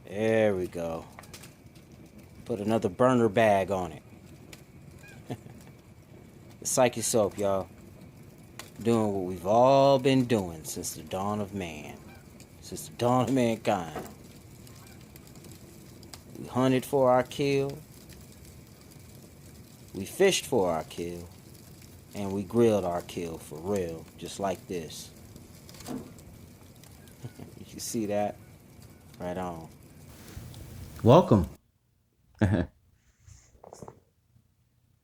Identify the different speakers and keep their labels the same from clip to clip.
Speaker 1: There we go. Put another burner bag on it. The Psyche Soap, y'all. Doing what we've all been doing since the dawn of man. Since the dawn of mankind. We hunted for our kill. We fished for our kill. And we grilled our kill for real. Just like this. You can see that? Right on. Welcome.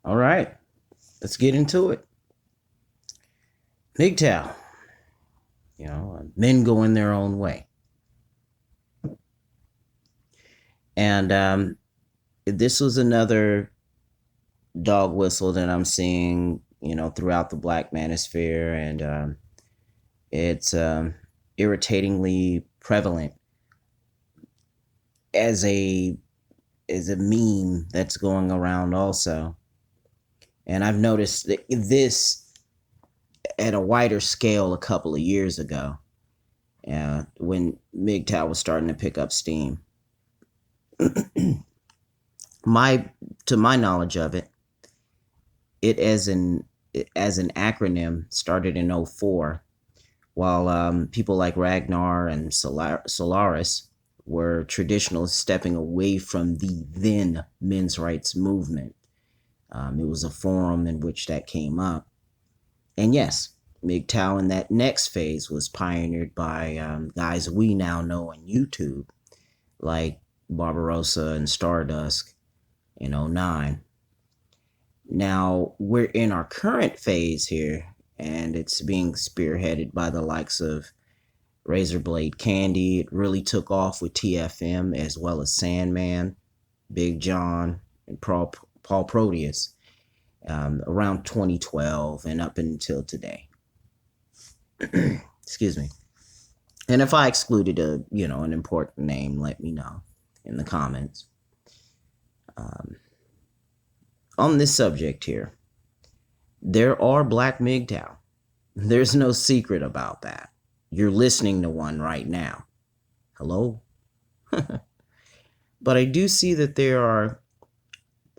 Speaker 1: All right. Let's get into it. MGTOW. Men going their own way. And this was another dog whistle that I'm seeing, throughout the Black manosphere, and it's irritatingly prevalent as a meme that's going around also. And I've noticed this at a wider scale a couple of years ago, when MGTOW was starting to pick up steam. To my knowledge of it, it as an acronym started in 2004, while people like Ragnar and Solaris were traditionalists stepping away from the then men's rights movement. It was a forum in which that came up. And yes, MGTOW in that next phase was pioneered by guys we now know on YouTube, like Barbarossa and Stardust in 2009. Now we're in our current phase here, and it's being spearheaded by the likes of Razorblade Candy. It really took off with TFM, as well as Sandman, Big John, and Paul Proteus, around 2012 and up until today. Excuse me. And if I excluded an important name, let me know in the comments. On this subject here, there are Black MGTOW. There's no secret about that. You're listening to one right now. Hello? But I do see that there are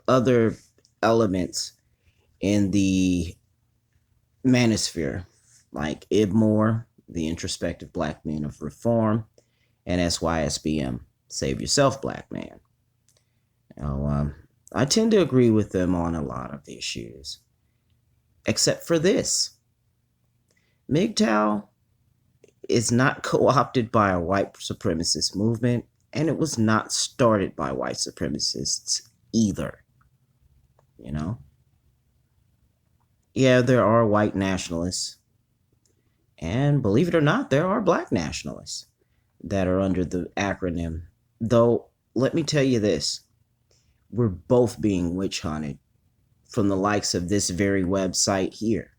Speaker 1: other elements in the manosphere, like Ibmore, the Introspective Black Men of Reform, and SYSBM, Save Yourself Black Man. I tend to agree with them on a lot of issues, except for this. MGTOW is not co-opted by a white supremacist movement, and it was not started by white supremacists either. Yeah, there are white nationalists, and believe it or not, there are Black nationalists that are under the acronym. Though, let me tell you this. We're both being witch hunted from the likes of this very website here.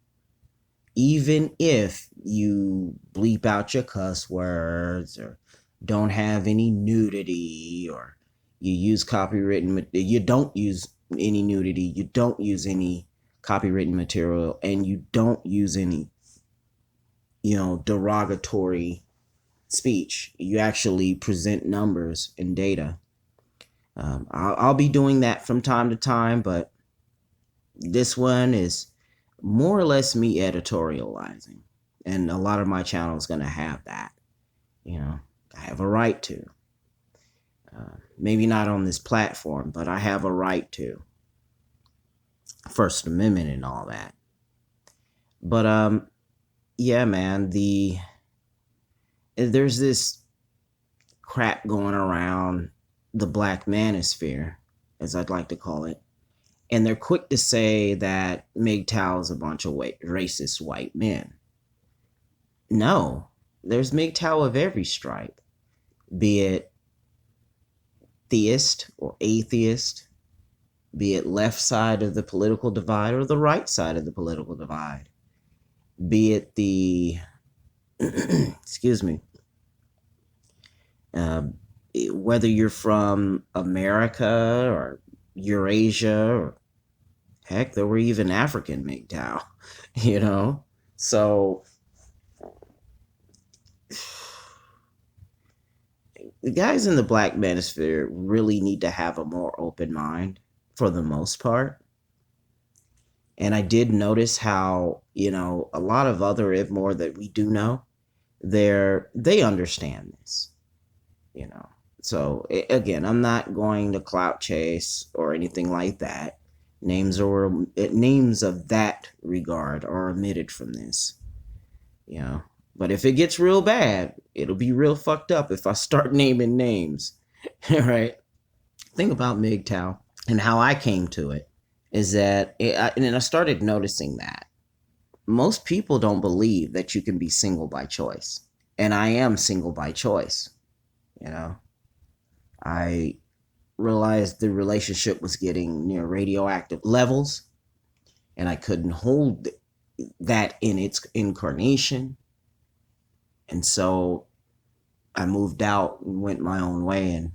Speaker 1: Even if you bleep out your cuss words, or don't have any nudity, or you use copywritten, you don't use any nudity, you don't use any copywritten material, and you don't use any, derogatory speech. You actually present numbers and data. I'll be doing that from time to time, but this one is more or less me editorializing, and a lot of my channel is going to have that. I have a right to. Maybe not on this platform, but I have a right to. First Amendment and all that. But yeah, man, there's this crap going around the Black manosphere, as I'd like to call it, and they're quick to say that MGTOW is a bunch of racist white men. No, there's MGTOW of every stripe, be it theist or atheist, be it left side of the political divide or the right side of the political divide, be it the excuse me, whether you're from America or Eurasia, or heck, there were even African MGTOW, So The guys in the black manosphere really need to have a more open mind for the most part. And I did notice how, a lot of other Ivmore that we do know, they understand this, you know. So again, I'm not going to clout chase or anything like that. Names of that regard are omitted from this, you know. But if it gets real bad, it'll be real fucked up if I start naming names. All right. Think about MGTOW and how I came to it is that, and I started noticing that most people don't believe that you can be single by choice. And I am single by choice. You know, I realized the relationship was getting near radioactive levels and I couldn't hold that in its incarnation. And so I moved out and went my own way and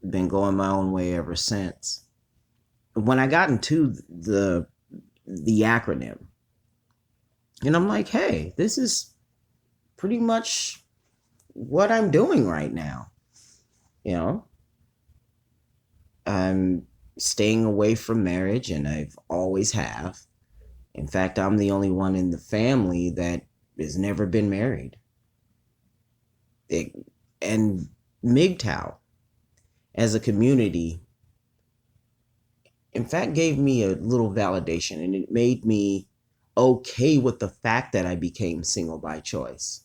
Speaker 1: been going my own way ever since. When I got into the acronym, and I'm like, hey, this is pretty much what I'm doing right now. You know, I'm staying away from marriage, and I've always have. In fact, I'm the only one in the family that has never been married. And MGTOW as a community, in fact, gave me a little validation, and it made me okay with the fact that I became single by choice.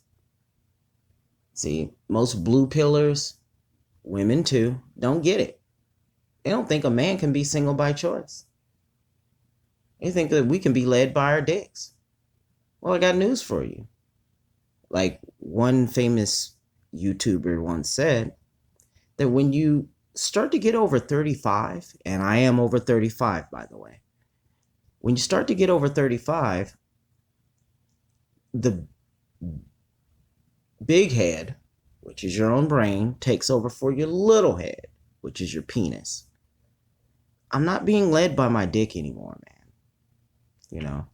Speaker 1: See, most blue pillars, women too, don't get it. They don't think a man can be single by choice. They think that we can be led by our dicks. Well, I got news for you. Like one famous YouTuber once said, that when you start to get over 35, and I am over 35, by the way, when you start to get over 35, the big head, which is your own brain, takes over for your little head, which is your penis. I'm not being led by my dick anymore, man. You know,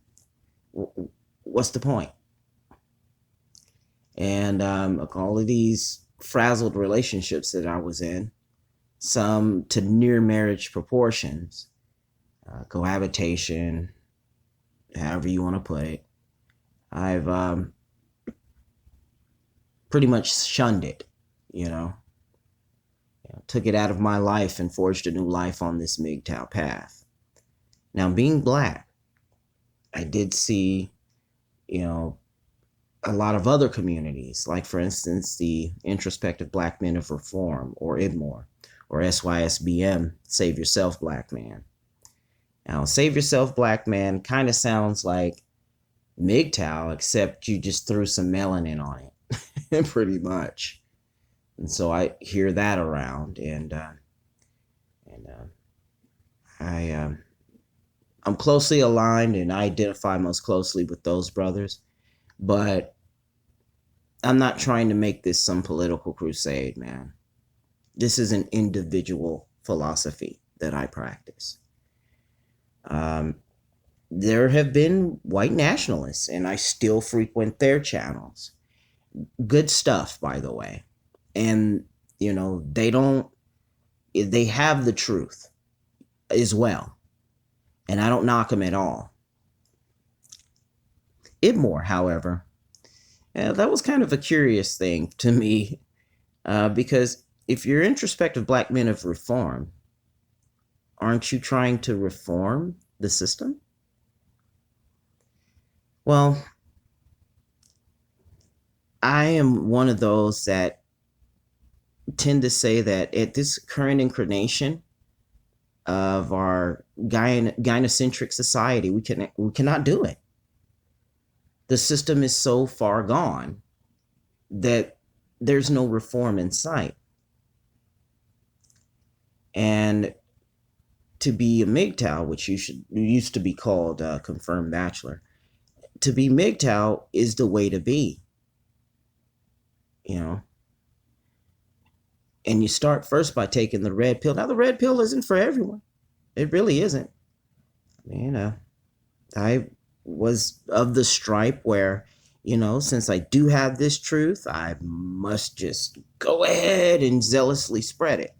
Speaker 1: what's the point? And all of these frazzled relationships that I was in, some to near marriage proportions, cohabitation, however you want to put it, I've pretty much shunned it, took it out of my life and forged a new life on this MGTOW path. Now, being black, I did see, a lot of other communities, like, for instance, the Introspective Black Men of Reform, or IDMOR, or SYSBM, Save Yourself Black Man. Now, Save Yourself Black Man kind of sounds like MGTOW, except you just threw some melanin on it, pretty much. And so I hear that around, and I'm closely aligned, and I identify most closely with those brothers, but I'm not trying to make this some political crusade, man. This is an individual philosophy that I practice. There have been white nationalists, and I still frequent their channels. Good stuff, by the way. And, they have the truth as well. And I don't knock them at all. Idmore, however, that was kind of a curious thing to me, because if you're introspective Black Men of Reform, aren't you trying to reform the system? Well, I am one of those that tend to say that at this current incarnation of our gynocentric society, we cannot do it. The system is so far gone that there's no reform in sight. And to be a MGTOW, which used to be called confirmed bachelor, to be MGTOW is the way to be, And you start first by taking the red pill. Now, the red pill isn't for everyone. It really isn't. I was of the stripe where Since I do have this truth, I must just go ahead and zealously spread it.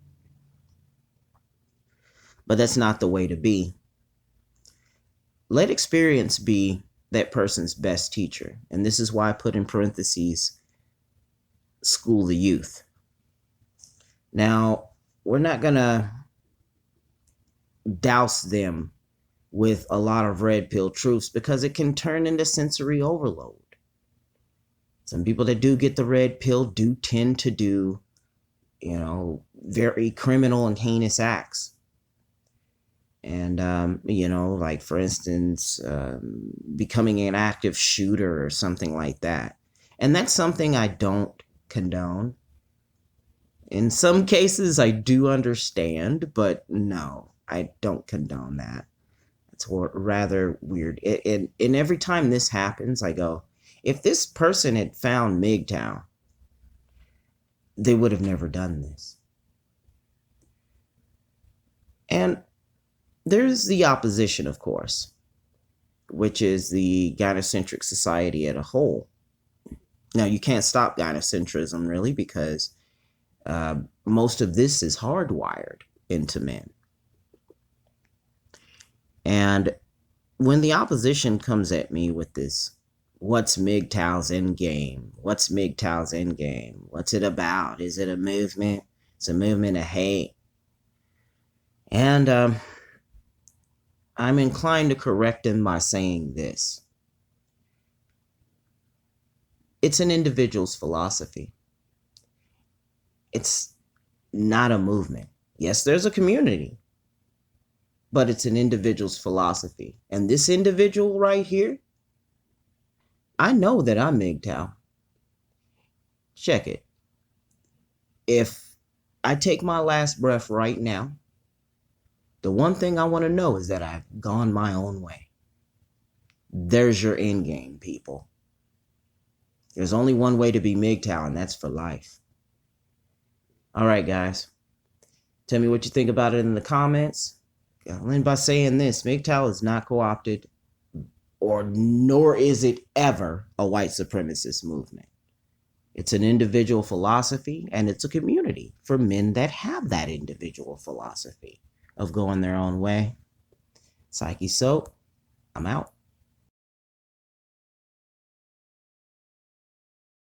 Speaker 1: But that's not the way to be. Let experience be that person's best teacher. And this is why I put in parentheses, school the youth. Now, we're not going to douse them with a lot of red pill truths because it can turn into sensory overload. Some people that do get the red pill do tend to do, very criminal and heinous acts. And, like, for instance, becoming an active shooter or something like that. And that's something I don't condone. In some cases, I do understand, but no, I don't condone that. It's rather weird. And every time this happens, I go, if this person had found MGTOW, they would have never done this. And there's the opposition, of course, which is the gynocentric society as a whole. Now, you can't stop gynocentrism, really, because most of this is hardwired into men. And when the opposition comes at me with this, what's MGTOW's end game? What's MGTOW's end game? What's it about? Is it a movement? It's a movement of hate. And I'm inclined to correct them by saying this. It's an individual's philosophy. It's not a movement. Yes, there's a community, but it's an individual's philosophy. And this individual right here, I know that I'm MGTOW. Check it. If I take my last breath right now, the one thing I want to know is that I've gone my own way. There's your end game, people. There's only one way to be MGTOW, and that's for life. All right, guys. Tell me what you think about it in the comments. I'll end by saying this. MGTOW is not co-opted, nor is it ever a white supremacist movement. It's an individual philosophy, and it's a community for men that have that individual philosophy of going their own way. Psyche Soap, I'm out.